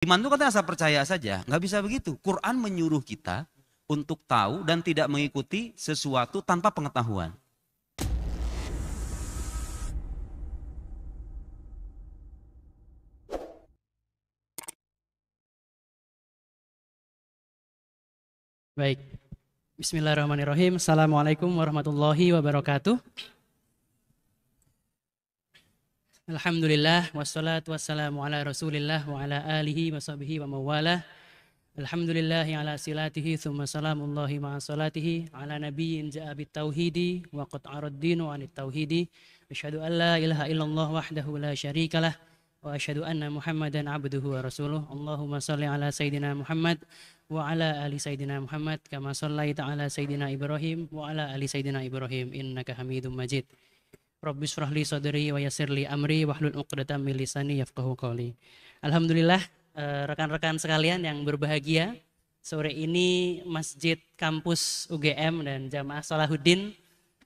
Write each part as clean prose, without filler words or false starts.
Iman itu katanya asal percaya saja, nggak bisa begitu. Quran menyuruh kita untuk tahu dan tidak mengikuti sesuatu tanpa pengetahuan. Baik, Bismillahirrahmanirrahim. Assalamualaikum warahmatullahi wabarakatuh. Alhamdulillah, wassalatu wassalamu ala rasulillah wa ala alihi wa sahbihi wa mawalah. Alhamdulillahi ala silatihi, thumma salamullahi ma'a salatihi, ala nabiyyin ja'abit tauhidi, wa qat'arad dinu anit tauhidi. Asyhadu an la ilaha illallah wahdahu la syarikalah, wa asyhadu anna muhammadan abduhu wa rasuluh. Allahumma salli ala sayyidina Muhammad wa ala ali sayyidina Muhammad kama sallaita ala sayyidina Ibrahim wa ala ali sayyidina Ibrahim innaka Hamidum Majid. Rabbi shrah li sadri wa yassir li amri wahlul 'uqdatam min lisani yafqahu qawli. Alhamdulillah, rekan-rekan sekalian yang berbahagia, sore ini Masjid Kampus UGM dan Jamaah Salahuddin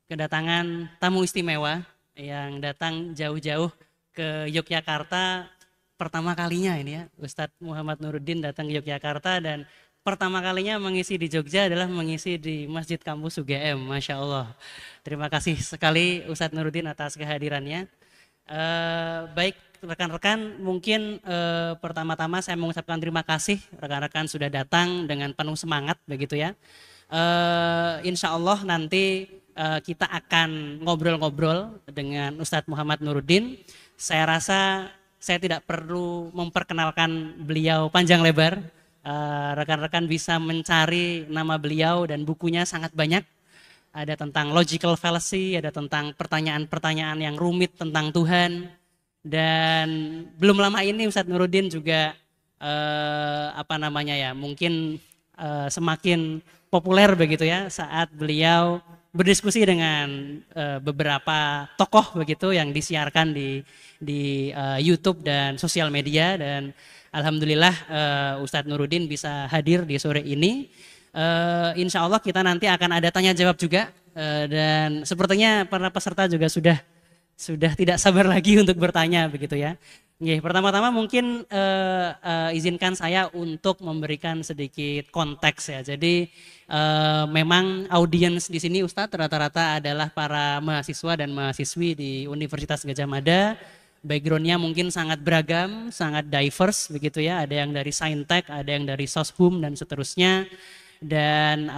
kedatangan tamu istimewa yang datang jauh-jauh ke Yogyakarta pertama kalinya ini ya. Ustadz Muhammad Nuruddin datang ke Yogyakarta dan pertama kalinya mengisi di Jogja adalah mengisi di Masjid Kampus UGM. Masya Allah. Terima kasih sekali Ustadz Nuruddin atas kehadirannya. Baik rekan-rekan, mungkin pertama-tama saya mengucapkan terima kasih rekan-rekan sudah datang dengan penuh semangat begitu ya. Insya Allah nanti kita akan ngobrol-ngobrol dengan Ustadz Muhammad Nuruddin. Saya rasa saya tidak perlu memperkenalkan beliau panjang lebar. Rekan-rekan bisa mencari nama beliau dan bukunya sangat banyak. Ada tentang logical fallacy, ada tentang pertanyaan-pertanyaan yang rumit tentang Tuhan. Dan belum lama ini Ustadz Nuruddin juga mungkin semakin populer begitu ya saat beliau berdiskusi dengan beberapa tokoh begitu yang disiarkan di YouTube dan sosial media, dan alhamdulillah Ustadz Nuruddin bisa hadir di sore ini. Insya Allah kita nanti akan ada tanya jawab juga, dan sepertinya para peserta juga sudah tidak sabar lagi untuk bertanya begitu ya. Oke, pertama-tama mungkin izinkan saya untuk memberikan sedikit konteks ya. Jadi memang audiens di sini Ustadz rata-rata adalah para mahasiswa dan mahasiswi di Universitas Gadjah Mada. Backgroundnya mungkin sangat beragam, sangat diverse begitu ya. Ada yang dari Saintek, ada yang dari Soshum dan seterusnya. Dan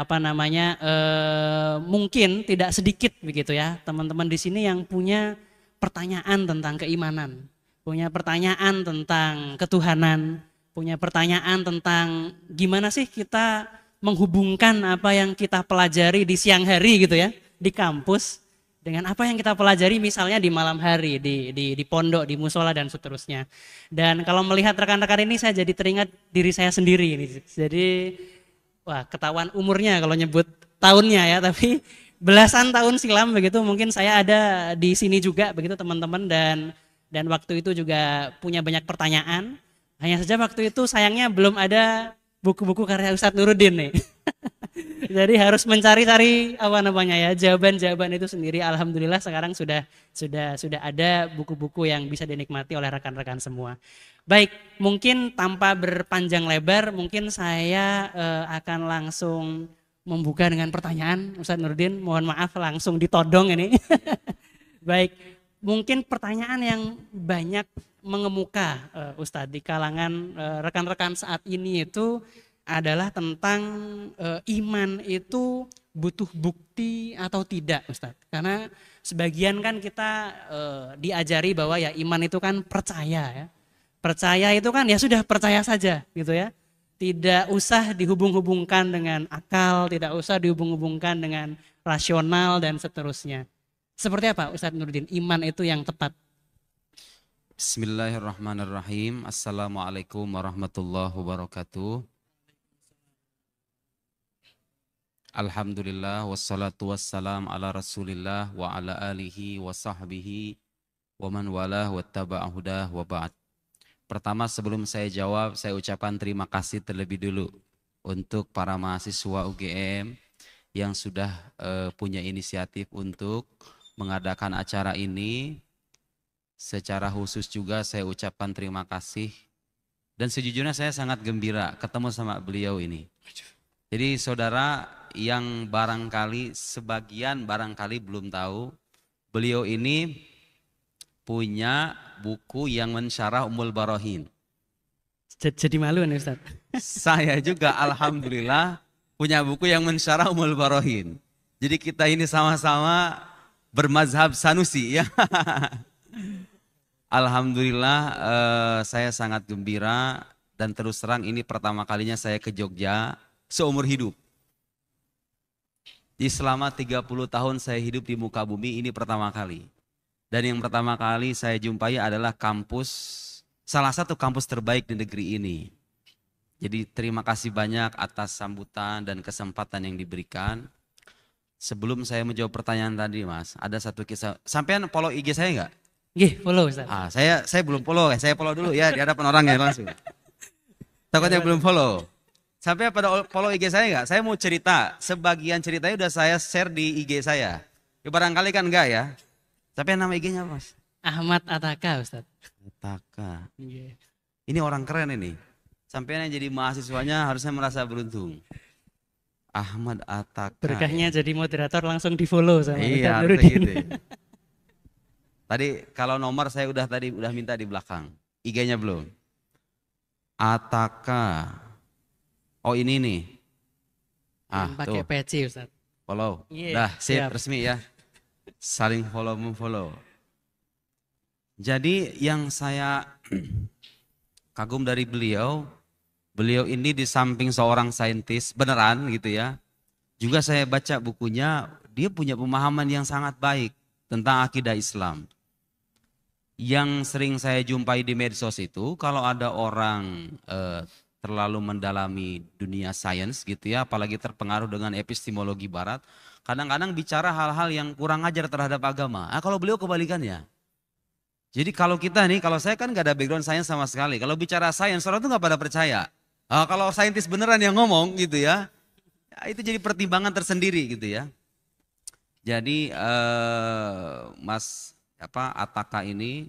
mungkin tidak sedikit begitu ya teman-teman di sini yang punya pertanyaan tentang keimanan, punya pertanyaan tentang ketuhanan, punya pertanyaan tentang gimana sih kita menghubungkan apa yang kita pelajari di siang hari gitu ya di kampus dengan apa yang kita pelajari misalnya di malam hari di pondok, di musola dan seterusnya. Dan kalau melihat rekan-rekan ini saya jadi teringat diri saya sendiri ini. Jadi wah, ketahuan umurnya kalau nyebut tahunnya ya, tapi belasan tahun silam begitu mungkin saya ada di sini juga begitu teman-teman, dan waktu itu juga punya banyak pertanyaan. Hanya saja waktu itu sayangnya belum ada buku-buku karya Ustadz Nuruddin nih. Jadi harus mencari-cari jawaban-jawaban itu sendiri. Alhamdulillah sekarang sudah ada buku-buku yang bisa dinikmati oleh rekan-rekan semua. Baik, mungkin tanpa berpanjang lebar, mungkin saya akan langsung membuka dengan pertanyaan Ustadz Nuruddin. Mohon maaf langsung ditodong ini. Baik, mungkin pertanyaan yang banyak mengemuka Ustadz di kalangan rekan-rekan saat ini itu adalah tentang iman itu butuh bukti atau tidak Ustadz. Karena sebagian kan kita diajari bahwa ya iman itu kan percaya ya. Percaya itu kan ya sudah percaya saja gitu ya. Tidak usah dihubung-hubungkan dengan akal, tidak usah dihubung-hubungkan dengan rasional dan seterusnya. Seperti apa Ustadz Nuruddin iman itu yang tepat? Bismillahirrahmanirrahim. Assalamualaikum warahmatullahi wabarakatuh. Alhamdulillah wassalatu wassalam ala rasulillah wa ala alihi wa sahbihi wa man walah wa taba'a hudah wa ba'd. Pertama sebelum saya jawab, saya ucapkan terima kasih terlebih dulu untuk para mahasiswa UGM yang sudah punya inisiatif untuk mengadakan acara ini. Secara khusus juga saya ucapkan terima kasih Dan sejujurnya saya sangat gembira ketemu sama beliau ini. Jadi saudara yang barangkali sebagian barangkali belum tahu, beliau ini punya buku yang mensyarah Ummul Barahin. Jadi malu nih Ustaz. Saya juga alhamdulillah punya buku yang mensyarah Ummul Barahin. Jadi kita ini sama-sama bermazhab Sanusi ya. Alhamdulillah saya sangat gembira dan terus terang ini pertama kalinya saya ke Jogja seumur hidup. Di selama 30 tahun saya hidup di muka bumi ini pertama kali. Dan yang pertama kali saya jumpai adalah kampus, salah satu kampus terbaik di negeri ini. Jadi terima kasih banyak atas sambutan dan kesempatan yang diberikan. Sebelum saya menjawab pertanyaan tadi Mas, ada satu kisah. Sampean follow IG saya enggak? Nggih, follow Ustaz. Saya belum follow, saya follow dulu ya di hadapan orangnya langsung. Takutnya belum follow. Sampai pada follow IG saya enggak? Saya mau cerita, sebagian ceritanya udah saya share di IG saya. Ya, barangkali kan enggak ya? Tapi nama IG-nya apa Mas? Ahmad Ataka Ustaz. Ataka. Nggih. Ini orang keren ini. Sampai yang jadi mahasiswanya harusnya merasa beruntung. Ahmad Ataka. Berkahnya jadi moderator langsung di follow sama Ustaz Iya, Nurdin. gitu. Tadi kalau nomor saya udah minta di belakang. IG-nya belum. Ataka. Oh ini nih. Yang pakai Tuh. peci Ustaz. Follow. Iya, Dah, siap. resmi ya. Saling follow memfollow. Jadi yang saya kagum dari beliau ini di samping seorang saintis beneran gitu ya. Juga saya baca bukunya, dia punya pemahaman yang sangat baik tentang akidah Islam. Yang sering saya jumpai di medsos itu kalau ada orang terlalu mendalami dunia sains gitu ya, apalagi terpengaruh dengan epistemologi barat, kadang-kadang bicara hal-hal yang kurang ajar terhadap agama. Kalau beliau kebalikannya. Jadi kalau kita nih, kalau saya kan gak ada background sains sama sekali. Kalau bicara sains, orang tuh gak pada percaya. Kalau saintis beneran yang ngomong gitu ya, itu jadi pertimbangan tersendiri gitu ya. Jadi Mas Ataka ini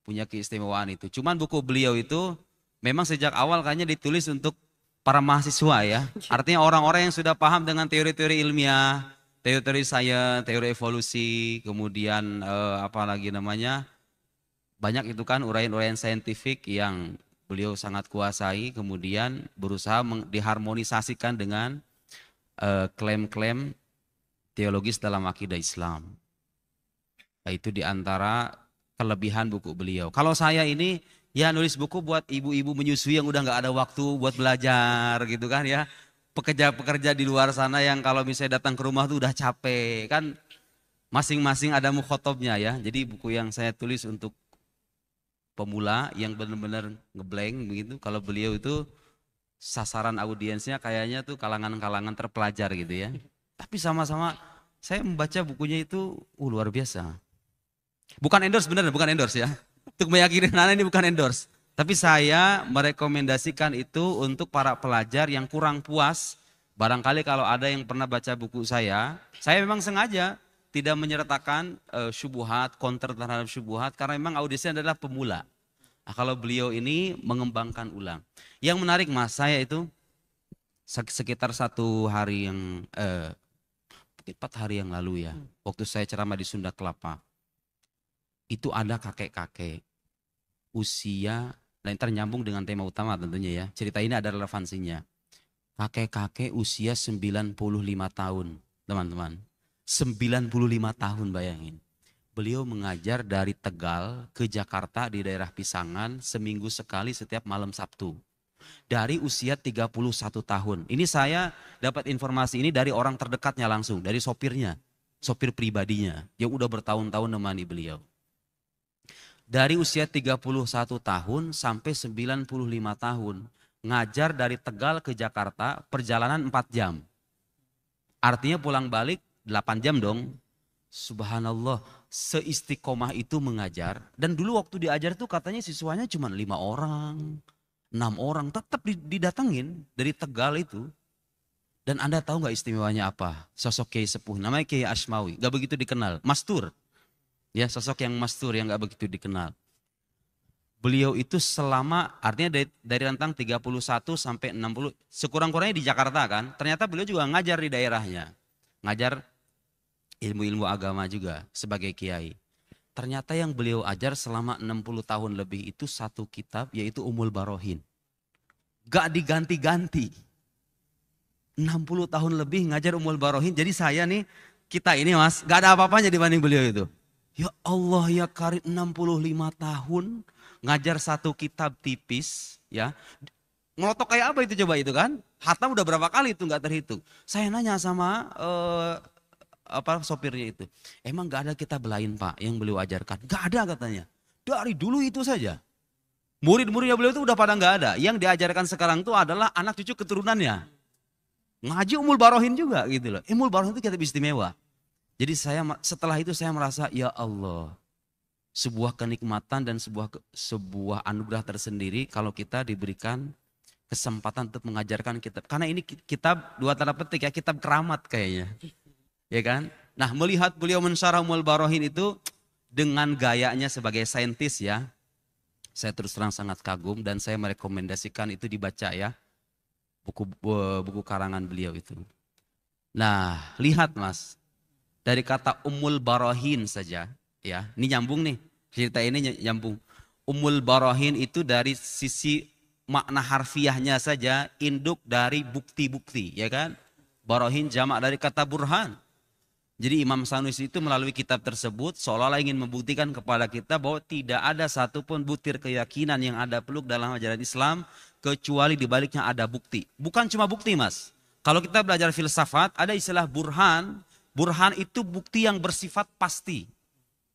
punya keistimewaan itu. Cuman buku beliau itu memang sejak awal kayaknya ditulis untuk para mahasiswa ya. Artinya orang-orang yang sudah paham dengan teori-teori ilmiah, teori-teori sains, teori evolusi, kemudian banyak itu kan uraian-uraian saintifik yang beliau sangat kuasai, kemudian berusaha diharmonisasikan dengan klaim-klaim teologis dalam akidah Islam. Itu diantara kelebihan buku beliau. Kalau saya ini ya nulis buku buat ibu-ibu menyusui yang udah nggak ada waktu buat belajar gitu kan ya. Pekerja-pekerja di luar sana yang kalau misalnya datang ke rumah tuh udah capek kan. Masing-masing ada mukhotobnya ya. Jadi buku yang saya tulis untuk pemula yang benar-benar ngeblank begitu. Kalau beliau itu sasaran audiensnya kayaknya tuh kalangan-kalangan terpelajar gitu ya. Tapi sama-sama saya membaca bukunya itu luar biasa. Bukan endorse benar, bukan endorse ya. Untuk meyakinkan anak ini bukan endorse. Tapi saya merekomendasikan itu untuk para pelajar yang kurang puas. Barangkali kalau ada yang pernah baca buku saya memang sengaja tidak menyertakan syubhat, counter terhadap syubhat karena memang audiensnya adalah pemula. Nah, kalau beliau ini mengembangkan ulang. Yang menarik Mas, saya itu sekitar 1 hari yang mungkin 4 hari yang lalu ya, waktu saya ceramah di Sunda Kelapa. Itu ada kakek-kakek usia, nah ntar nyambung dengan tema utama tentunya ya. Cerita ini ada relevansinya. Kakek-kakek usia 95 tahun, teman-teman. 95 tahun bayangin. Beliau mengajar dari Tegal ke Jakarta di daerah Pisangan seminggu sekali setiap malam Sabtu. Dari usia 31 tahun. Ini saya dapat informasi ini dari orang terdekatnya langsung, dari sopirnya, sopir pribadinya yang udah bertahun-tahun nemani beliau. Dari usia 31 tahun sampai 95 tahun. Ngajar dari Tegal ke Jakarta perjalanan 4 jam. Artinya pulang balik 8 jam dong. Subhanallah, seistiqomah itu mengajar. Dan dulu waktu diajar tuh katanya siswanya cuma 5 orang, 6 orang. Tetap didatengin dari Tegal itu. Dan Anda tahu gak istimewanya apa? Sosok Kiai Sepuh, namanya Kiai Asmawi. Gak begitu dikenal, mastur. Ya, sosok yang mastur yang gak begitu dikenal. Beliau itu selama, artinya dari rentang 31 sampai 60, sekurang-kurangnya di Jakarta kan. Ternyata beliau juga ngajar di daerahnya. Ngajar ilmu-ilmu agama juga sebagai kiai. Ternyata yang beliau ajar selama 60 tahun lebih itu satu kitab, yaitu Ummul Barohin. Gak diganti-ganti. 60 tahun lebih ngajar Ummul Barohin. Jadi saya nih, kita ini mas, gak ada apa-apanya dibanding beliau itu. Ya Allah ya Karim, 65 tahun ngajar satu kitab tipis ya. Ngelotok kayak apa itu coba itu kan? Hatam udah berapa kali itu nggak terhitung. Saya nanya sama sopirnya itu. Emang nggak ada kitab lain Pak yang beliau ajarkan? Nggak ada katanya. Dari dulu itu saja. Murid-muridnya beliau itu udah pada nggak ada. Yang diajarkan sekarang itu adalah anak cucu keturunannya. Ngaji Ummul Barohin juga gitu loh. Ummul Barohin itu kitab istimewa. Jadi setelah itu saya merasa ya Allah, sebuah kenikmatan dan sebuah anugerah tersendiri kalau kita diberikan kesempatan untuk mengajarkan kitab. Karena ini kitab dua tanda petik ya, kitab keramat kayaknya. Ya kan? Nah, melihat beliau mensyarah Ummul Barohin itu dengan gayanya sebagai saintis ya. Saya terus terang sangat kagum dan saya merekomendasikan itu dibaca ya. Buku karangan beliau itu. Nah, lihat Mas. Dari kata Ummul Barohin saja, ya, ini nyambung nih, cerita ini nyambung. Ummul Barohin itu dari sisi makna harfiahnya saja, induk dari bukti-bukti, ya kan? Barohin jamak dari kata burhan. Jadi Imam Sanusi itu melalui kitab tersebut seolah-olah ingin membuktikan kepada kita bahwa tidak ada satupun butir keyakinan yang ada peluk dalam ajaran Islam kecuali di baliknya ada bukti. Bukan cuma bukti Mas. Kalau kita belajar filsafat ada istilah burhan. Burhan itu bukti yang bersifat pasti.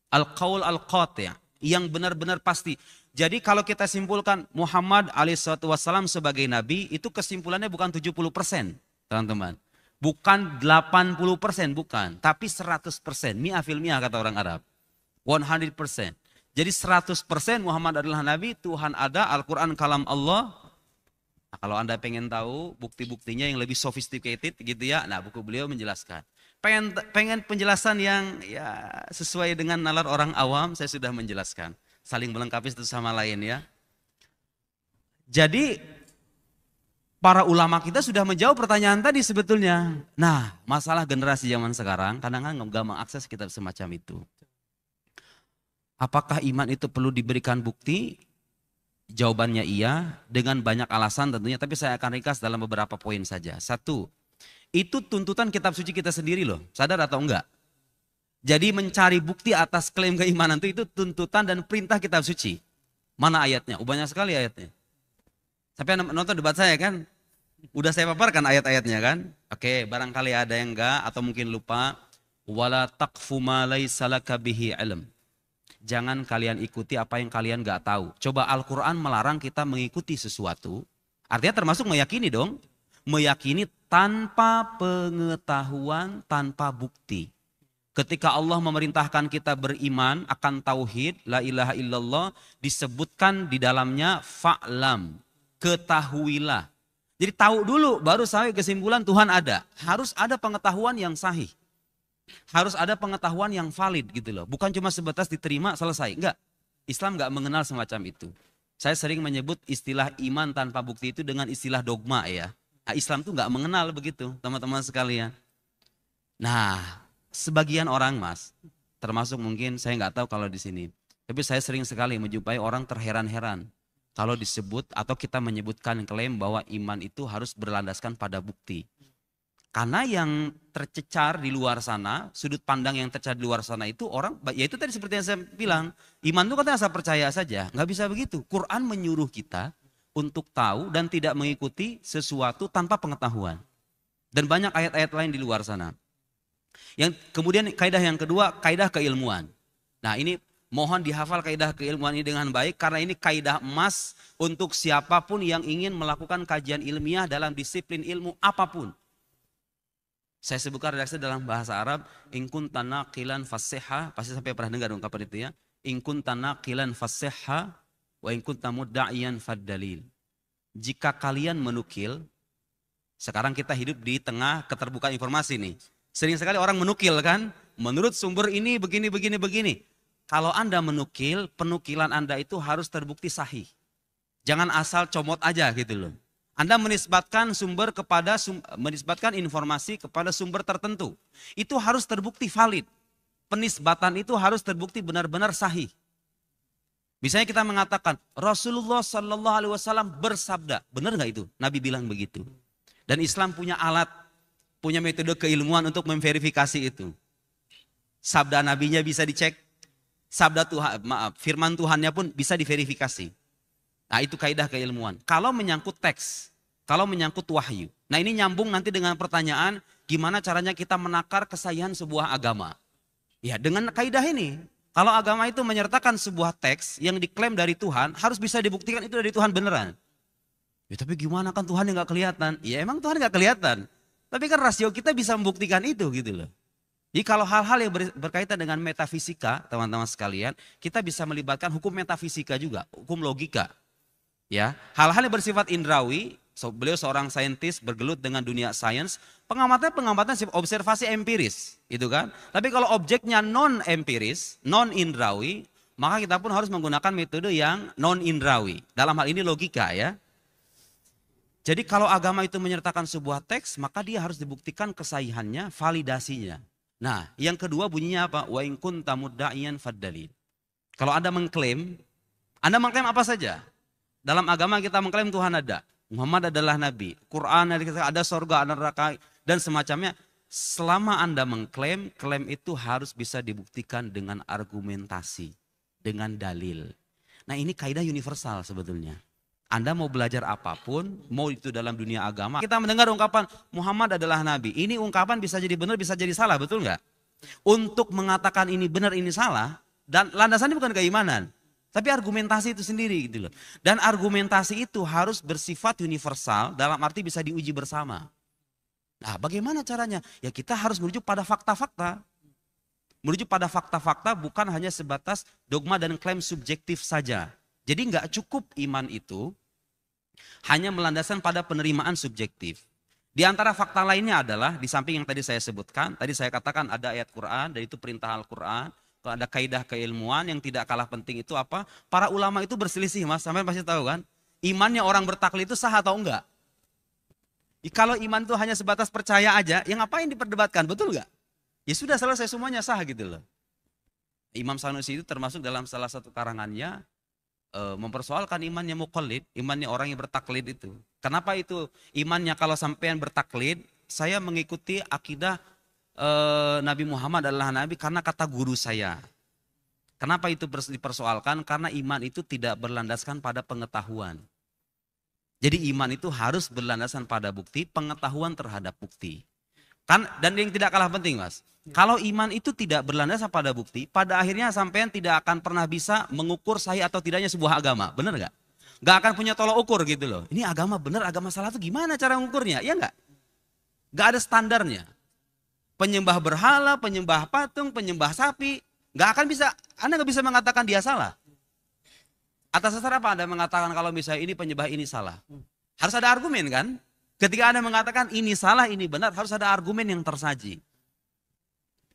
Al-qaul al-qati', yang benar-benar pasti. Jadi kalau kita simpulkan Muhammad alaihissalam sebagai nabi, itu kesimpulannya bukan 70%, teman-teman. Bukan 80%, bukan. Tapi 100%, mi'ah fil mi'ah kata orang Arab. 100%. Jadi 100% Muhammad adalah nabi, Tuhan ada, Al-Quran kalam Allah. Nah, kalau Anda pengen tahu bukti-buktinya yang lebih sophisticated gitu ya, nah buku beliau menjelaskan. Pengen penjelasan yang ya sesuai dengan nalar orang awam, saya sudah menjelaskan. Saling melengkapi satu sama lain ya. Jadi para ulama kita sudah menjawab pertanyaan tadi sebetulnya. Nah, masalah generasi zaman sekarang kadang-kadang nggak mengakses kitab semacam itu. Apakah iman itu perlu diberikan bukti? Jawabannya iya, dengan banyak alasan tentunya, tapi saya akan ringkas dalam beberapa poin saja. Satu, itu tuntutan kitab suci kita sendiri loh, sadar atau enggak? Jadi mencari bukti atas klaim keimanan itu tuntutan dan perintah kitab suci. Mana ayatnya? Banyak sekali ayatnya. Sampai nonton debat saya kan, udah saya paparkan ayat-ayatnya kan. Oke, barangkali ada yang enggak atau mungkin lupa. Wala taqfu ma laysa laka bihi ilm. Jangan kalian ikuti apa yang kalian enggak tahu. Coba Al-Quran melarang kita mengikuti sesuatu. Artinya termasuk meyakini dong. Meyakini tanpa pengetahuan, tanpa bukti. Ketika Allah memerintahkan kita beriman akan tauhid, la ilaha illallah, disebutkan di dalamnya fa'lam, ketahuilah. Jadi tahu dulu baru sampai kesimpulan Tuhan ada. Harus ada pengetahuan yang sahih. Harus ada pengetahuan yang valid gitu loh. Bukan cuma sebatas diterima selesai. Enggak. Islam enggak mengenal semacam itu. Saya sering menyebut istilah iman tanpa bukti itu dengan istilah dogma ya. Nah, Islam tuh nggak mengenal begitu teman-teman sekalian. Nah, sebagian orang Mas, termasuk mungkin saya nggak tahu kalau di sini, tapi saya sering sekali menjumpai orang terheran-heran kalau disebut atau kita menyebutkan klaim bahwa iman itu harus berlandaskan pada bukti. Karena yang tercecar di luar sana, sudut pandang yang tercecar di luar sana itu orang, ya itu tadi seperti yang saya bilang, iman itu katanya asal percaya saja, nggak bisa begitu. Quran menyuruh kita untuk tahu dan tidak mengikuti sesuatu tanpa pengetahuan. Dan banyak ayat-ayat lain di luar sana. Yang kemudian kaidah yang kedua, kaidah keilmuan. Nah ini mohon dihafal kaidah keilmuan ini dengan baik karena ini kaidah emas untuk siapapun yang ingin melakukan kajian ilmiah dalam disiplin ilmu apapun. Saya sebutkan redaksi dalam bahasa Arab, in kunta naqilan fasihha, pasti sampai pernah dengar ungkapan itu ya. In kunta naqilan fasihha wa in kunta mudda'iyan faddalil. Jika kalian menukil, sekarang kita hidup di tengah keterbukaan informasi nih. Sering sekali orang menukil kan, menurut sumber ini begini. kalau Anda menukil, penukilan Anda itu harus terbukti sahih. Jangan asal comot aja gitu loh. Anda menisbatkan menisbatkan informasi kepada sumber tertentu. Itu harus terbukti valid. Penisbatan itu harus terbukti benar-benar sahih. Misalnya kita mengatakan Rasulullah Shallallahu Alaihi Wasallam bersabda, benar nggak itu? Nabi bilang begitu. Dan Islam punya alat, punya metode keilmuan untuk memverifikasi itu. Sabda Nabinya bisa dicek, firman Tuhannya pun bisa diverifikasi. Nah itu kaidah keilmuan. Kalau menyangkut teks, kalau menyangkut wahyu. Nah ini nyambung nanti dengan pertanyaan gimana caranya kita menakar kesahihan sebuah agama. Ya dengan kaidah ini. Kalau agama itu menyertakan sebuah teks yang diklaim dari Tuhan, harus bisa dibuktikan itu dari Tuhan beneran. Ya tapi gimana kan Tuhan yang gak kelihatan? Ya emang Tuhan gak kelihatan. Tapi kan rasio kita bisa membuktikan itu gitu loh. Jadi kalau hal-hal yang berkaitan dengan metafisika, teman-teman sekalian, kita bisa melibatkan hukum metafisika juga, hukum logika. Ya, hal-hal yang bersifat indrawi, beliau seorang saintis bergelut dengan dunia sains, pengamatan observasi empiris, gitu kan. Tapi kalau objeknya non empiris, non indrawi, maka kita pun harus menggunakan metode yang non indrawi. Dalam hal ini logika ya. Jadi kalau agama itu menyertakan sebuah teks, maka dia harus dibuktikan kesahihannya, validasinya. Nah, yang kedua bunyinya apa? Wa in kunta mudda'iyan faddalil. Kalau Anda mengklaim apa saja? Dalam agama kita mengklaim Tuhan ada, Muhammad adalah Nabi, Quran ada surga, ada neraka, dan semacamnya. Selama Anda mengklaim, klaim itu harus bisa dibuktikan dengan argumentasi, dengan dalil. Nah ini kaidah universal sebetulnya. Anda mau belajar apapun, mau itu dalam dunia agama, kita mendengar ungkapan Muhammad adalah Nabi. Ini ungkapan bisa jadi benar, bisa jadi salah, betul nggak? Untuk mengatakan ini benar, ini salah, dan landasannya bukan keimanan. Tapi argumentasi itu sendiri gitu loh. Dan argumentasi itu harus bersifat universal dalam arti bisa diuji bersama. Nah bagaimana caranya? Ya kita harus merujuk pada fakta-fakta. Merujuk pada fakta-fakta bukan hanya sebatas dogma dan klaim subjektif saja. Jadi nggak cukup iman itu hanya melandaskan pada penerimaan subjektif. Di antara fakta lainnya adalah di samping yang tadi saya sebutkan, tadi saya katakan ada ayat Quran, dan itu perintah Al-Quran. Kalau ada kaidah keilmuan yang tidak kalah penting itu apa? Para ulama itu berselisih mas, sampai pasti tahu kan? Imannya orang bertaklid itu sah atau enggak? Kalau iman itu hanya sebatas percaya aja, yang ngapain diperdebatkan, betul enggak? Ya sudah selesai semuanya sah gitu loh. Imam Sanusi itu termasuk dalam salah satu karangannya mempersoalkan imannya muqallid, imannya orang yang bertaklid itu. Kenapa itu imannya kalau sampean bertaklid, saya mengikuti akidah Nabi Muhammad adalah Nabi karena kata guru saya. Kenapa itu dipersoalkan? Karena iman itu tidak berlandaskan pada pengetahuan. Jadi iman itu harus berlandaskan pada bukti, pengetahuan terhadap bukti. Dan yang tidak kalah penting mas, kalau iman itu tidak berlandaskan pada bukti, pada akhirnya sampean tidak akan pernah bisa mengukur sahih atau tidaknya sebuah agama, benar nggak? Nggak akan punya tolok ukur gitu loh. Ini agama benar, agama salah itu gimana cara mengukurnya? Ya nggak? Nggak ada standarnya. Penyembah berhala, penyembah patung, penyembah sapi, nggak akan bisa. Anda nggak bisa mengatakan dia salah. Atas dasar apa Anda mengatakan kalau misalnya ini penyembah ini salah? Harus ada argumen kan? Ketika Anda mengatakan ini salah, ini benar, harus ada argumen yang tersaji.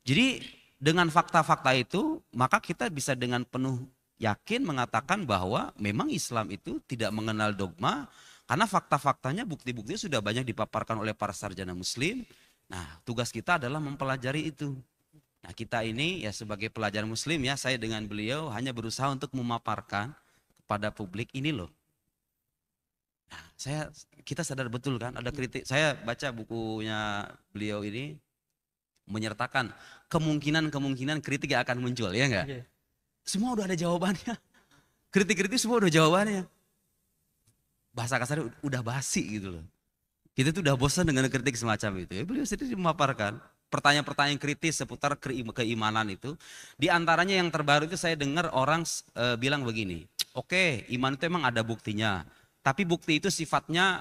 Jadi dengan fakta-fakta itu, maka kita bisa dengan penuh yakin mengatakan bahwa memang Islam itu tidak mengenal dogma, karena fakta-faktanya, bukti-buktinya sudah banyak dipaparkan oleh para sarjana muslim. Nah, tugas kita adalah mempelajari itu. Nah, kita ini ya sebagai pelajar muslim ya, saya dengan beliau hanya berusaha untuk memaparkan kepada publik ini loh. Nah, kita sadar betul kan ada kritik. Saya baca bukunya beliau ini menyertakan kemungkinan kritik yang akan muncul, ya enggak? Okay. Semua udah ada jawabannya. Kritik-kritik semua udah jawabannya. Bahasa kasarnya udah basi gitu loh. Kita tuh udah bosan dengan kritik semacam itu. Ya, beliau sendiri memaparkan pertanyaan-pertanyaan kritis seputar keimanan itu. Di antaranya yang terbaru itu saya dengar orang bilang begini. Oke, iman itu emang ada buktinya. Tapi bukti itu sifatnya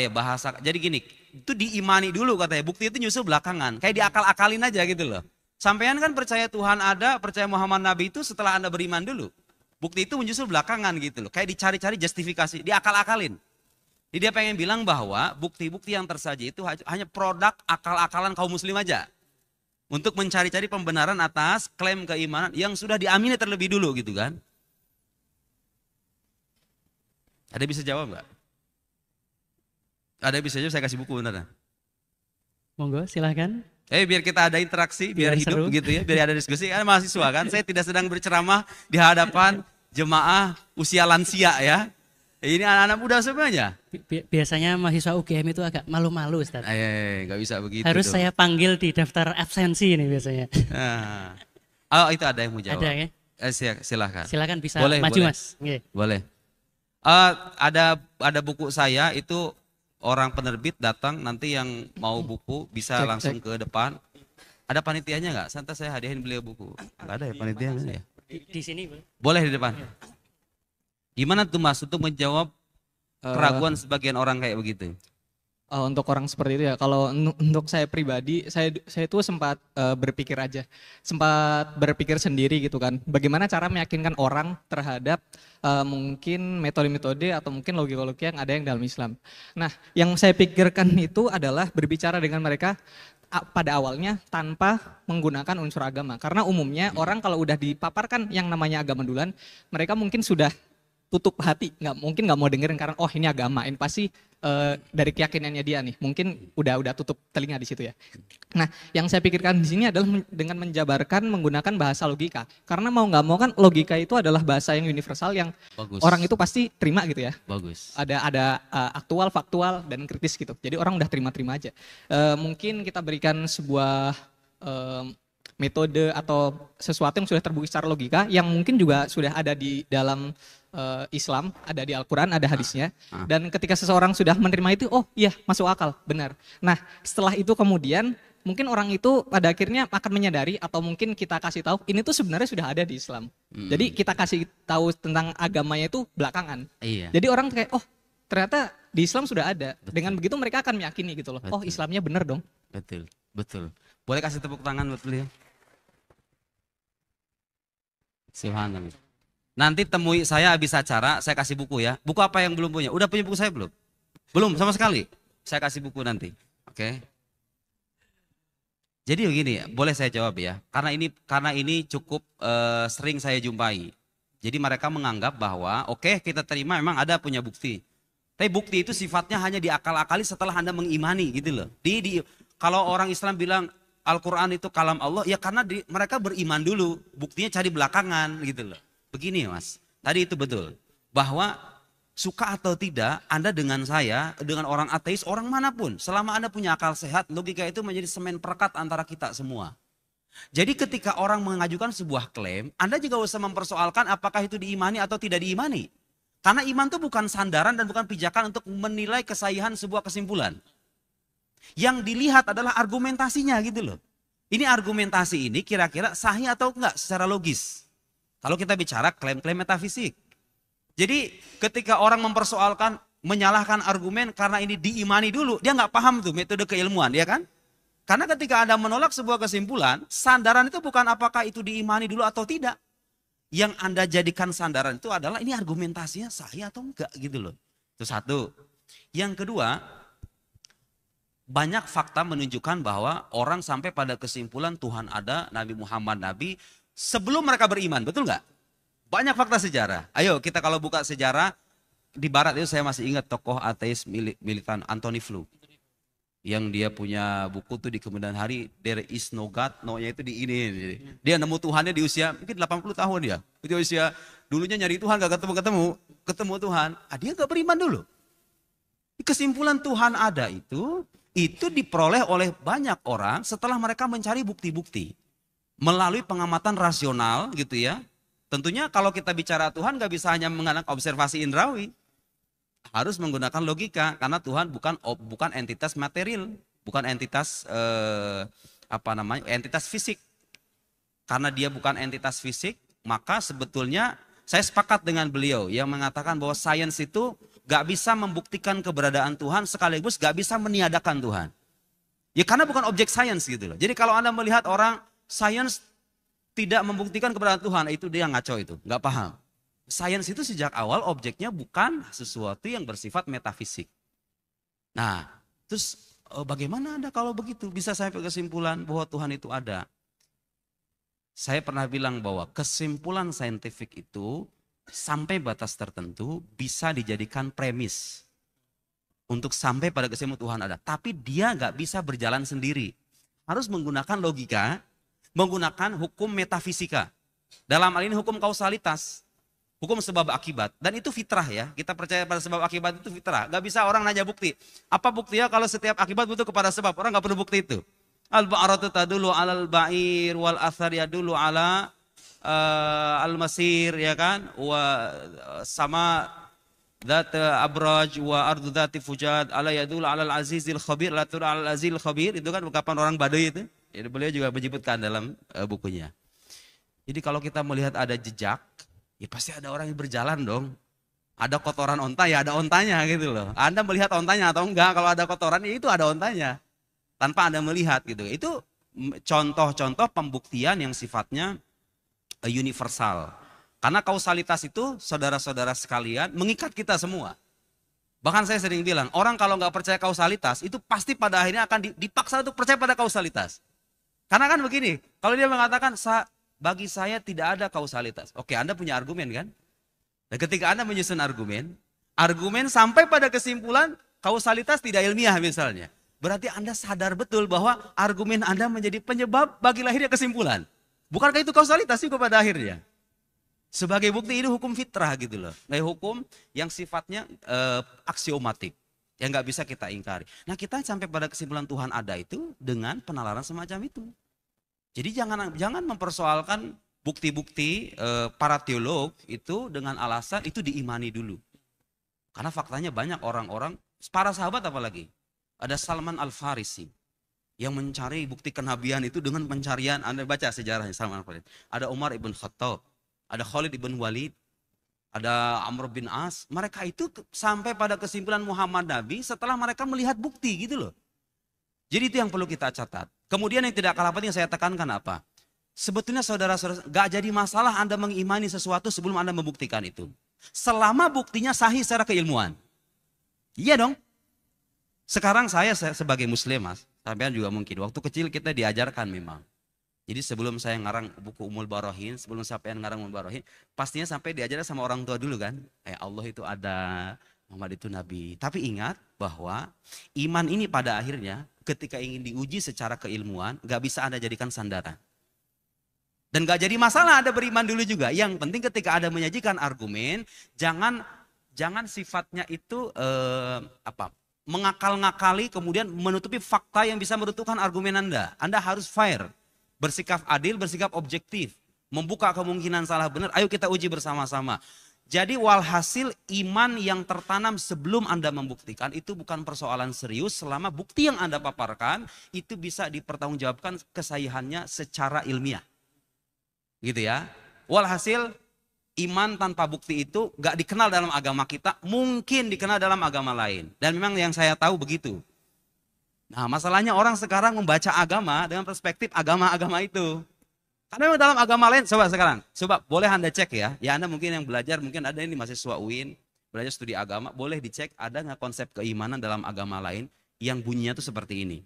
bahasa. Jadi gini, itu diimani dulu katanya. Bukti itu nyusul belakangan. Kayak diakal-akalin aja gitu loh. Sampean kan percaya Tuhan ada, percaya Muhammad Nabi itu setelah Anda beriman dulu. Bukti itu menyusul belakangan gitu loh. Kayak dicari-cari justifikasi, diakal-akalin. Jadi dia pengen bilang bahwa bukti-bukti yang tersaji itu hanya produk akal-akalan kaum muslim aja. Untuk mencari-cari pembenaran atas klaim keimanan yang sudah diamini terlebih dulu gitu kan. Ada bisa jawab nggak? Ada bisa jawab, saya kasih buku beneran. Monggo silahkan. Biar kita ada interaksi, biar hidup seru. gitu ya, biar ada diskusi. Kan mahasiswa kan, saya tidak sedang berceramah di hadapan jemaah usia lansia ya. Ini anak-anak muda semuanya. Biasanya mahasiswa UGM itu agak malu-malu Ustaz. Nggak bisa begitu. Harus tuh. saya panggil di daftar absensi ini biasanya. Nah. Oh itu ada yang mau jawab. Ada ya? Silahkan. Silakan bisa boleh, maju boleh. Mas. Okay. Boleh. Ada buku saya itu orang penerbit datang, nanti yang mau buku bisa langsung ke depan. Ada panitianya nggak? Santai saya hadiahin beliau buku. Nggak ada ya panitianya ya? Di sini boleh di depan. Gimana tuh Mas untuk menjawab keraguan sebagian orang kayak begitu? Untuk orang seperti itu ya, kalau untuk saya pribadi, saya itu sempat sempat berpikir sendiri gitu kan, bagaimana cara meyakinkan orang terhadap mungkin metode-metode atau mungkin logika-logika yang ada yang dalam Islam. Nah, yang saya pikirkan itu adalah berbicara dengan mereka pada awalnya tanpa menggunakan unsur agama, karena umumnya orang kalau udah dipaparkan yang namanya agama duluan, mereka mungkin sudah tutup hati, mungkin nggak mau dengerin karena oh ini agama, ini pasti dari keyakinannya dia nih, mungkin udah tutup telinga di situ ya. Nah, yang saya pikirkan di sini adalah dengan menjabarkan menggunakan bahasa logika, karena mau nggak mau kan logika itu adalah bahasa yang universal yang Bagus. orang itu pasti terima gitu ya. Bagus. Ada aktual, faktual dan kritis gitu. Jadi orang udah terima-terima aja. Mungkin kita berikan sebuah metode atau sesuatu yang sudah terbukti secara logika, yang mungkin juga sudah ada di dalam Islam, ada di Al-Quran, ada hadisnya. Dan ketika seseorang sudah menerima itu, oh iya masuk akal, benar. Nah setelah itu kemudian mungkin orang itu pada akhirnya akan menyadari atau mungkin kita kasih tahu ini tuh sebenarnya sudah ada di Islam. Jadi kita kasih tahu tentang agamanya itu belakangan. Iya. Jadi orang kayak oh ternyata di Islam sudah ada. Betul. Dengan begitu mereka akan meyakini gitu loh. Betul. Oh Islamnya benar dong. Betul. Boleh kasih tepuk tangan buat beliau? Subhanallah. Nanti temui saya habis acara, saya kasih buku ya. Buku apa yang belum punya? Udah punya buku saya belum? Belum sama sekali. Saya kasih buku nanti. Oke. Jadi begini, boleh saya jawab ya. Karena ini cukup sering saya jumpai. Jadi mereka menganggap bahwa oke, kita terima memang ada punya bukti. Tapi bukti itu sifatnya hanya diakal-akali setelah Anda mengimani gitu loh. Kalau orang Islam bilang Al-Quran itu kalam Allah, ya karena mereka beriman dulu. Buktinya cari belakangan gitu loh. Begini Mas, tadi itu betul. Bahwa suka atau tidak, Anda dengan saya, dengan orang ateis, orang manapun. Selama Anda punya akal sehat, logika itu menjadi semen perekat antara kita semua. Jadi ketika orang mengajukan sebuah klaim, Anda juga usah mempersoalkan apakah itu diimani atau tidak diimani. Karena iman itu bukan sandaran dan bukan pijakan untuk menilai kesahihan sebuah kesimpulan. Yang dilihat adalah argumentasinya gitu loh. Ini argumentasi ini kira-kira sahih atau enggak secara logis. Kalau kita bicara klaim-klaim metafisik. Jadi ketika orang mempersoalkan, menyalahkan argumen karena ini diimani dulu, dia nggak paham tuh metode keilmuan, ya kan? Karena ketika Anda menolak sebuah kesimpulan, sandaran itu bukan apakah itu diimani dulu atau tidak. Yang Anda jadikan sandaran itu adalah ini argumentasinya sahih atau enggak gitu loh. Itu satu. Yang kedua, banyak fakta menunjukkan bahwa orang sampai pada kesimpulan Tuhan ada, Nabi Muhammad Nabi, sebelum mereka beriman, betul nggak? Banyak fakta sejarah. Ayo kita kalau buka sejarah, di barat itu saya masih ingat tokoh ateis militan Anthony Flew. Yang dia punya buku tuh di kemudian hari, There is no God, no-nya itu di ini. Dia nemu Tuhannya di usia mungkin 80 tahun dia. Di usia dulunya nyari Tuhan gak ketemu Tuhan. Dia gak beriman dulu. Kesimpulan Tuhan ada itu diperoleh oleh banyak orang setelah mereka mencari bukti-bukti. Melalui pengamatan rasional gitu ya. Tentunya kalau kita bicara Tuhan gak bisa hanya menggunakan observasi indrawi. Harus menggunakan logika karena Tuhan bukan entitas material, bukan entitas entitas fisik. Karena dia bukan entitas fisik, maka sebetulnya saya sepakat dengan beliau yang mengatakan bahwa sains itu gak bisa membuktikan keberadaan Tuhan sekaligus gak bisa meniadakan Tuhan. Ya karena bukan objek sains gitu loh. Jadi kalau Anda melihat orang sains tidak membuktikan keberadaan Tuhan, itu dia ngaco itu, nggak paham. Sains itu sejak awal objeknya bukan sesuatu yang bersifat metafisik. Nah, terus Bagaimana Anda kalau begitu bisa sampai kesimpulan bahwa Tuhan itu ada? Saya pernah bilang bahwa kesimpulan saintifik itu sampai batas tertentu bisa dijadikan premis untuk sampai pada kesimpulan Tuhan ada. Tapi dia nggak bisa berjalan sendiri. Harus menggunakan logika, menggunakan hukum metafisika. Dalam hal ini hukum kausalitas, hukum sebab akibat. Dan itu fitrah ya, kita percaya pada sebab akibat itu fitrah. Gak bisa orang nanya bukti. Apa buktinya kalau setiap akibat butuh kepada sebab? Orang gak perlu bukti itu. Al-ba'ratu tadulu alal ba'ir wal athar yadulu ala al-masir, ya kan? Sama Dhat abraj wa ardu dhati fujad ala yadul alal azizil khabir la tur alal azizil khabir, itu kan ungkapan orang Baduy itu. Jadi beliau juga menyebutkan dalam bukunya. Jadi kalau kita melihat ada jejak, ya pasti ada orang yang berjalan dong. Ada kotoran onta, ya ada ontanya gitu loh. Anda melihat ontanya atau enggak? Kalau ada kotoran, ya itu ada ontanya. Tanpa Anda melihat gitu. Itu contoh-contoh pembuktian yang sifatnya universal. Karena kausalitas itu, saudara-saudara sekalian, mengikat kita semua. Bahkan saya sering bilang, orang kalau nggak percaya kausalitas, itu pasti pada akhirnya akan dipaksa untuk percaya pada kausalitas. Karena kan begini, kalau dia mengatakan, bagi saya tidak ada kausalitas. Oke, Anda punya argumen kan? Dan ketika Anda menyusun argumen sampai pada kesimpulan kausalitas tidak ilmiah misalnya. Berarti Anda sadar betul bahwa argumen Anda menjadi penyebab bagi lahirnya kesimpulan. Bukankah itu kausalitas juga pada akhirnya? Sebagai bukti ini hukum fitrah gitu loh. Nah, hukum yang sifatnya aksiomatik. Yang nggak bisa kita ingkari. Nah, kita sampai pada kesimpulan Tuhan ada itu dengan penalaran semacam itu. Jadi jangan mempersoalkan bukti-bukti para teolog itu dengan alasan itu diimani dulu. Karena faktanya banyak orang-orang, para sahabat apalagi. Ada Salman Al-Farisi yang mencari bukti kenabian itu dengan pencarian, Anda baca sejarahnya Salman Al-Farisi. Ada Umar ibn Khattab, ada Khalid ibn Walid, ada Amr bin As. Mereka itu sampai pada kesimpulan Muhammad Nabi setelah mereka melihat bukti gitu loh. Jadi itu yang perlu kita catat. Kemudian yang tidak kalah penting saya tekankan apa? Sebetulnya saudara-saudara, gak jadi masalah Anda mengimani sesuatu sebelum Anda membuktikan itu. Selama buktinya sahih secara keilmuan. Iya dong. Sekarang saya sebagai muslim mas, sampean juga mungkin. Waktu kecil kita diajarkan memang. Jadi sebelum saya ngarang buku Ummul Barohin, sebelum sampean ngarang Ummul Barohin, pastinya sampai diajarkan sama orang tua dulu kan. Allah itu ada, Muhammad itu Nabi. Tapi ingat bahwa iman ini pada akhirnya ketika ingin diuji secara keilmuan, gak bisa Anda jadikan sandaran. Dan gak jadi masalah Anda beriman dulu juga. Yang penting ketika Anda menyajikan argumen, jangan sifatnya itu mengakal-ngakali kemudian menutupi fakta yang bisa meruntuhkan argumen Anda. Anda harus fair, bersikap adil, bersikap objektif, membuka kemungkinan salah benar. Ayo kita uji bersama-sama. Jadi walhasil iman yang tertanam sebelum Anda membuktikan itu bukan persoalan serius selama bukti yang Anda paparkan itu bisa dipertanggungjawabkan kesahihannya secara ilmiah. Gitu ya. Walhasil iman tanpa bukti itu gak dikenal dalam agama kita, mungkin dikenal dalam agama lain. Dan memang yang saya tahu begitu. Nah masalahnya orang sekarang membaca agama dengan perspektif agama-agama itu. Karena memang dalam agama lain, coba boleh Anda cek ya. Ya Anda mungkin yang belajar, mungkin ada ini mahasiswa UIN, belajar studi agama, boleh dicek ada nggak konsep keimanan dalam agama lain yang bunyinya itu seperti ini.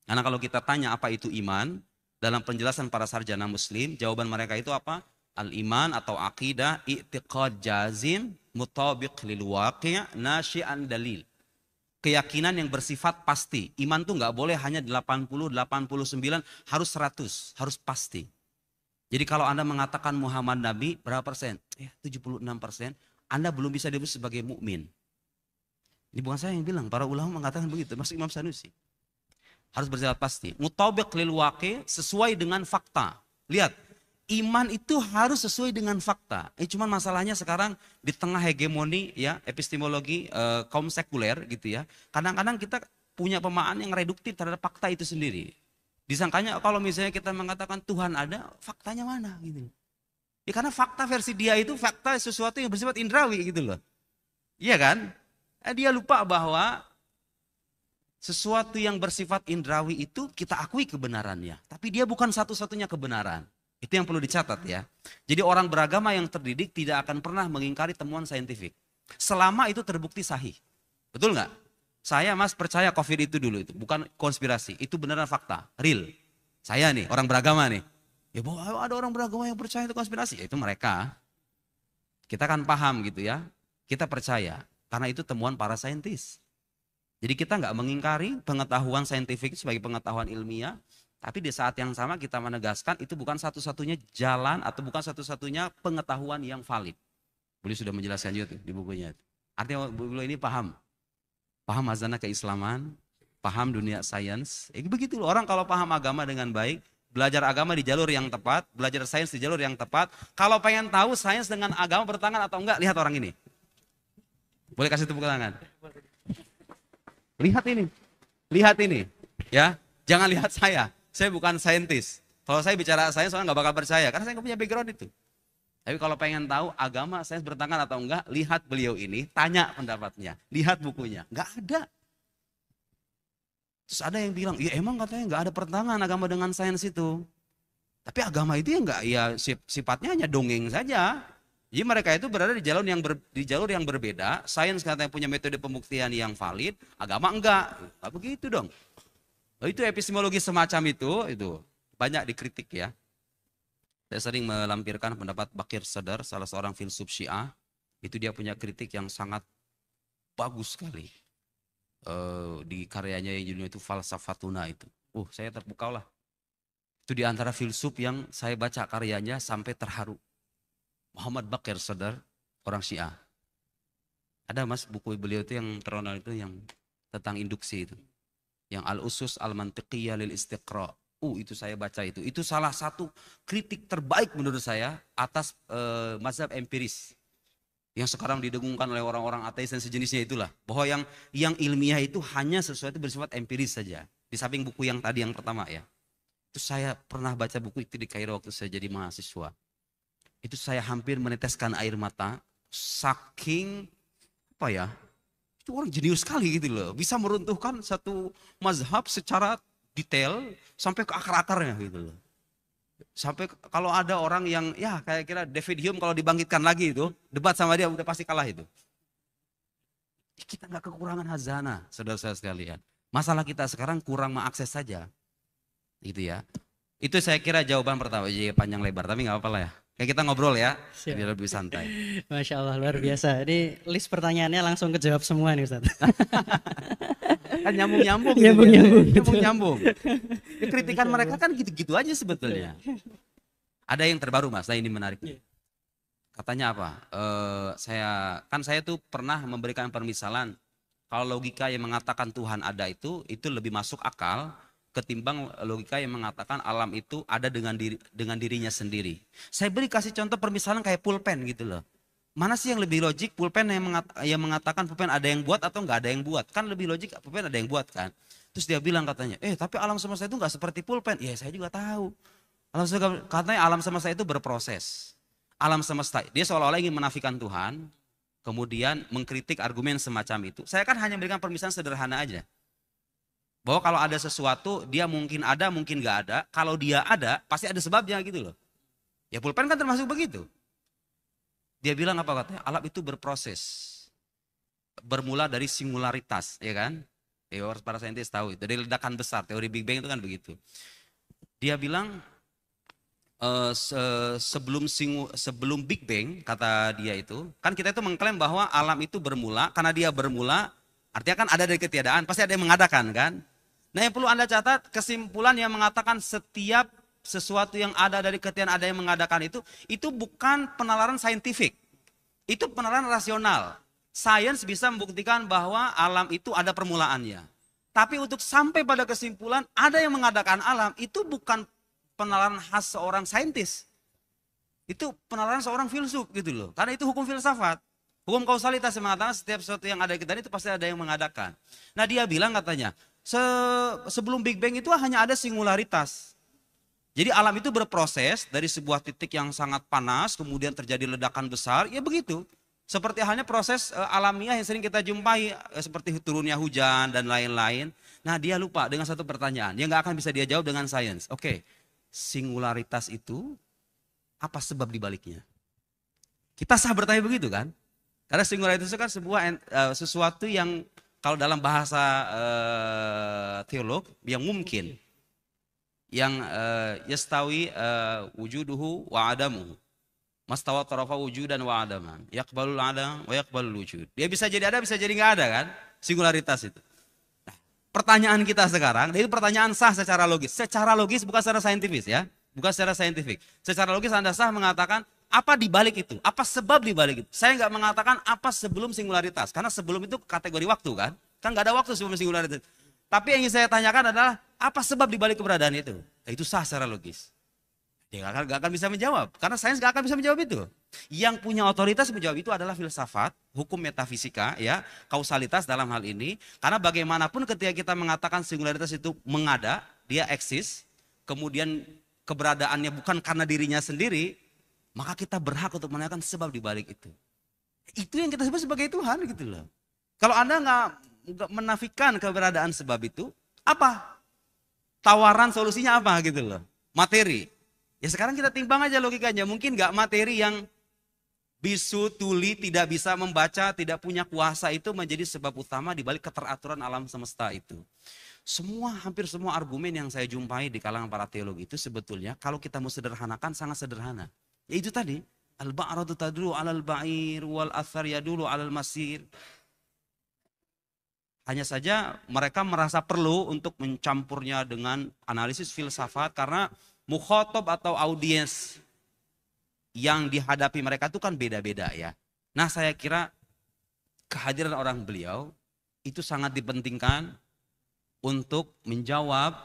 Karena kalau kita tanya apa itu iman, dalam penjelasan para sarjana muslim, jawaban mereka itu apa? Al-iman atau akidah i'tiqad jazim mutabiq lil waqi' nasyi'an dalil. Keyakinan yang bersifat pasti. Iman tuh nggak boleh hanya 80, 89, harus 100, harus pasti. Jadi kalau Anda mengatakan Muhammad Nabi berapa persen? 76%. Anda belum bisa disebut sebagai mukmin. Ini bukan saya yang bilang, para ulama mengatakan begitu, termasuk Imam Sanusi. Harus bersifat pasti. Mutabiq lil waqi', sesuai dengan fakta. Lihat, iman itu harus sesuai dengan fakta. Cuman masalahnya sekarang di tengah hegemoni ya epistemologi kaum sekuler gitu ya. Kadang-kadang kita punya pemahaman yang reduktif terhadap fakta itu sendiri. Disangkanya kalau misalnya kita mengatakan Tuhan ada, faktanya mana gitu. Ya karena fakta versi dia itu fakta sesuatu yang bersifat indrawi gitu loh. Iya kan? Dia lupa bahwa sesuatu yang bersifat indrawi itu kita akui kebenarannya. Tapi dia bukan satu-satunya kebenaran. Itu yang perlu dicatat ya. Jadi orang beragama yang terdidik tidak akan pernah mengingkari temuan saintifik. Selama itu terbukti sahih. Betul nggak? Saya Mas percaya COVID itu dulu itu bukan konspirasi, itu beneran fakta, real. Saya nih orang beragama nih, ya bahwa ada orang beragama yang percaya itu konspirasi, ya itu mereka. Kita kan paham gitu ya, kita percaya karena itu temuan para saintis. Jadi kita nggak mengingkari pengetahuan saintifik sebagai pengetahuan ilmiah, tapi di saat yang sama kita menegaskan itu bukan satu-satunya jalan atau bukan satu-satunya pengetahuan yang valid. Beliau sudah menjelaskan juga tuh di bukunya. Artinya beliau ini paham hazanah keislaman, paham dunia sains. Begitu loh, orang kalau paham agama dengan baik, belajar agama di jalur yang tepat, belajar sains di jalur yang tepat. Kalau pengen tahu sains dengan agama bertentangan atau enggak, lihat orang ini. Boleh kasih tepuk tangan? Lihat ini, ya. Jangan lihat saya bukan saintis. Kalau saya bicara sains, orang nggak bakal percaya, karena saya nggak punya background itu. Tapi kalau pengen tahu agama sains bertentangan atau enggak, lihat beliau ini, tanya pendapatnya, lihat bukunya, nggak ada. Terus ada yang bilang, ya emang katanya nggak ada pertentangan agama dengan sains itu. Tapi agama itu ya nggak, ya sifatnya hanya dongeng saja. Jadi mereka itu berada di jalur yang berbeda. Sains katanya punya metode pembuktian yang valid, agama enggak. Nggak begitu dong. Itu epistemologi semacam itu banyak dikritik ya. Saya sering melampirkan pendapat Bakir Sadar, salah seorang filsuf Syiah. Itu dia punya kritik yang sangat bagus sekali. Di karyanya yang judulnya itu Falsafatuna itu. Saya terpukau lah. Itu di antara filsuf yang saya baca karyanya sampai terharu. Muhammad Bakir Sadar, orang Syiah. Ada Mas buku beliau itu yang terkenal itu yang tentang induksi itu. Yang Al-Usus Al-Mantiqiyah lil Istiqra. Itu saya baca itu. Itu salah satu kritik terbaik menurut saya atas mazhab empiris. Yang sekarang didengungkan oleh orang-orang ateis dan sejenisnya itulah. Bahwa yang ilmiah itu hanya sesuatu bersifat empiris saja. Di samping buku yang tadi yang pertama ya. Itu saya pernah baca buku itu di Kairo waktu saya jadi mahasiswa. Itu saya hampir meneteskan air mata. Saking itu orang jenius sekali gitu loh. Bisa meruntuhkan satu mazhab secara detail sampai ke akar-akarnya gitu loh. Sampai kalau ada orang yang ya kayak kira David Hume kalau dibangkitkan lagi itu, debat sama dia udah pasti kalah itu. Kita nggak kekurangan hazanah, saudara-saudara sekalian. Masalah kita sekarang kurang mengakses saja. Gitu ya. Itu saya kira jawaban pertama. Jadi panjang lebar tapi nggak apa-apa lah ya. Kayak kita ngobrol ya, biar lebih santai. Masya Allah, luar biasa. Ini list pertanyaannya langsung kejawab semua nih Ustaz. Kan nyambung-nyambung. Nyambung-nyambung. Kritikan mereka kan gitu-gitu aja sebetulnya. Ada yang terbaru Mas, nah ini menarik. Katanya apa? Saya tuh pernah memberikan permisalan. Kalau logika yang mengatakan Tuhan ada itu lebih masuk akal ketimbang logika yang mengatakan alam itu ada dengan dirinya sendiri. Saya kasih contoh permisalan kayak pulpen gitu loh. Mana sih yang lebih logik, pulpen yang mengatakan pulpen ada yang buat atau nggak ada yang buat? Kan lebih logik pulpen ada yang buat kan. Terus dia bilang katanya, tapi alam semesta itu nggak seperti pulpen. Ya saya juga tahu. Katanya alam semesta itu berproses. Alam semesta, dia seolah-olah ingin menafikan Tuhan, kemudian mengkritik argumen semacam itu. Saya kan hanya memberikan permisalan sederhana aja. Bahwa kalau ada sesuatu, dia mungkin ada, mungkin nggak ada. Kalau dia ada, pasti ada sebabnya gitu loh. Ya pulpen kan termasuk begitu. Dia bilang apa katanya? Alam itu berproses. Bermula dari singularitas, ya kan? Ya para saintis tahu itu. Dari ledakan besar, teori Big Bang itu kan begitu. Dia bilang sebelum Big Bang, kata dia itu, kan kita itu mengklaim bahwa alam itu bermula, karena dia bermula, artinya kan ada dari ketiadaan, pasti ada yang mengadakan kan? Nah yang perlu Anda catat, kesimpulan yang mengatakan setiap sesuatu yang ada dari ketiadaan ada yang mengadakan itu bukan penalaran saintifik. Itu penalaran rasional. Sains bisa membuktikan bahwa alam itu ada permulaannya. Tapi untuk sampai pada kesimpulan ada yang mengadakan alam, itu bukan penalaran khas seorang saintis. Itu penalaran seorang filsuf gitu loh. Karena itu hukum filsafat. Hukum kausalitas yang mengatakan setiap sesuatu yang ada di ketiadaan itu pasti ada yang mengadakan. Nah dia bilang katanya, sebelum Big Bang itu hanya ada singularitas. Jadi alam itu berproses dari sebuah titik yang sangat panas, kemudian terjadi ledakan besar, ya begitu. Seperti halnya proses alamiah yang sering kita jumpai, seperti turunnya hujan dan lain-lain. Nah dia lupa dengan satu pertanyaan, yang gak akan bisa dia jawab dengan sains. Oke, singularitas itu apa sebab dibaliknya? Kita sah bertanya begitu kan? Karena singularitas itu kan sesuatu yang kalau dalam bahasa teolog yang mungkin, yang yastawi wujuduhu wa adamuhu. Mastawa tarafa wujudan wa adaman. Yaqbalul adam wa yaqbalul wujud. Dia bisa jadi ada, bisa jadi nggak ada kan? Singularitas itu. Nah, pertanyaan kita sekarang, itu pertanyaan sah secara logis. Secara logis bukan secara saintifis ya. Bukan secara saintifik. Secara logis Anda sah mengatakan apa di balik itu? Apa sebab di balik itu? Saya nggak mengatakan apa sebelum singularitas. Karena sebelum itu kategori waktu kan. Kan nggak ada waktu sebelum singularitas. Tapi yang ingin saya tanyakan adalah apa sebab di balik keberadaan itu? Nah, itu sah secara logis. Dia gak akan bisa menjawab. Karena sains gak akan bisa menjawab itu. Yang punya otoritas menjawab itu adalah filsafat, hukum metafisika, ya, kausalitas dalam hal ini. Karena bagaimanapun ketika kita mengatakan singularitas itu mengada, dia eksis, kemudian keberadaannya bukan karena dirinya sendiri, maka kita berhak untuk menanyakan sebab di balik itu. Itu yang kita sebut sebagai Tuhan gitu loh. Kalau Anda nggak menafikan keberadaan sebab itu, apa? Tawaran solusinya apa gitu loh? Materi. Ya sekarang kita timbang aja logikanya. Mungkin nggak materi yang bisu, tuli, tidak bisa membaca, tidak punya kuasa itu menjadi sebab utama di balik keteraturan alam semesta itu. Hampir semua argumen yang saya jumpai di kalangan para teologi itu sebetulnya kalau kita mau sederhanakan sangat sederhana. Ya itu tadi. Al-ba'ratu tadulu alal ba'ir wal athar yadulu alal masir. Hanya saja mereka merasa perlu untuk mencampurnya dengan analisis filsafat karena mukhotob atau audiens yang dihadapi mereka itu kan beda-beda ya. Nah saya kira kehadiran orang beliau itu sangat dipentingkan untuk menjawab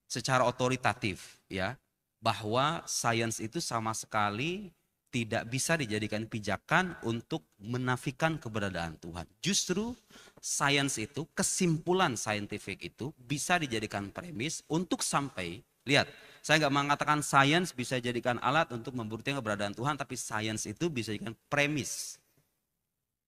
secara otoritatif ya. Bahwa sains itu sama sekali tidak bisa dijadikan pijakan untuk menafikan keberadaan Tuhan. Justru sains itu, kesimpulan saintifik itu bisa dijadikan premis untuk sampai, lihat, saya nggak mengatakan sains bisa jadikan alat untuk membuktikan keberadaan Tuhan, tapi sains itu bisa dijadikan premis.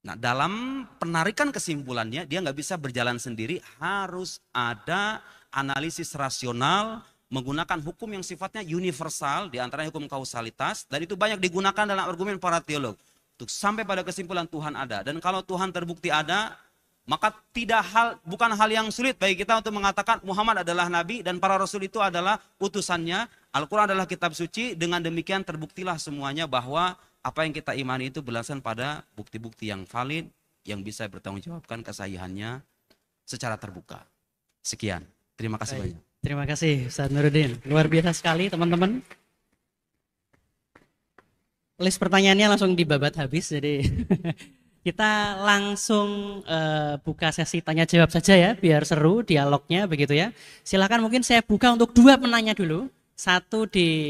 Nah dalam penarikan kesimpulannya, dia nggak bisa berjalan sendiri, harus ada analisis rasional, menggunakan hukum yang sifatnya universal, diantaranya hukum kausalitas, dan itu banyak digunakan dalam argumen para teolog. Untuk sampai pada kesimpulan Tuhan ada. Dan kalau Tuhan terbukti ada, maka bukan hal yang sulit bagi kita untuk mengatakan Muhammad adalah Nabi dan para Rasul itu adalah utusannya. Al-Quran adalah kitab suci, dengan demikian terbuktilah semuanya bahwa apa yang kita imani itu berdasarkan pada bukti-bukti yang valid, yang bisa bertanggungjawabkan kesahihannya secara terbuka. Sekian, terima kasih banyak. Terima kasih Ustaz Nuruddin. Luar biasa sekali teman-teman. List pertanyaannya langsung dibabat habis, jadi kita langsung buka sesi tanya jawab saja ya, biar seru dialognya begitu ya. Silakan mungkin saya buka untuk 2 penanya dulu. Satu di